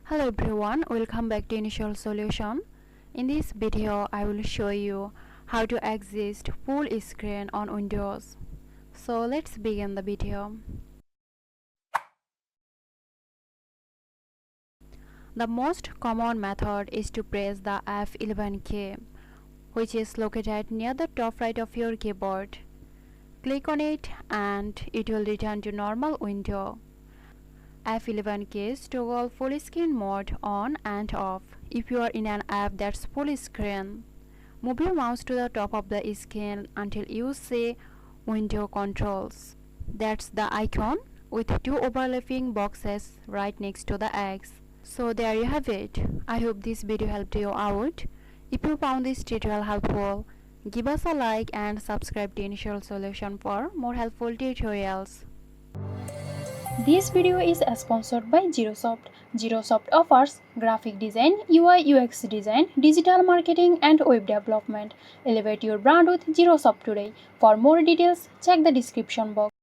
Hello everyone, welcome back to Initial Solution. In this video, I will show you how to exit full screen on Windows. So let's begin the video. The most common method is to press the F11 key, which is located near the top right of your keyboard. Click on it and it will return to normal window. F11 keys toggle full screen mode on and off if you are in an app that's full screen. Move your mouse to the top of the screen until you see Window Controls. That's the icon with two overlapping boxes right next to the X. So there you have it. I hope this video helped you out. If you found this tutorial helpful, give us a like and subscribe to Initial Solution for more helpful tutorials. This video is sponsored by Zerosoft. Zerosoft offers graphic design, UI UX design, digital marketing and web development. Elevate your brand with Zerosoft today. For more details, check the description box.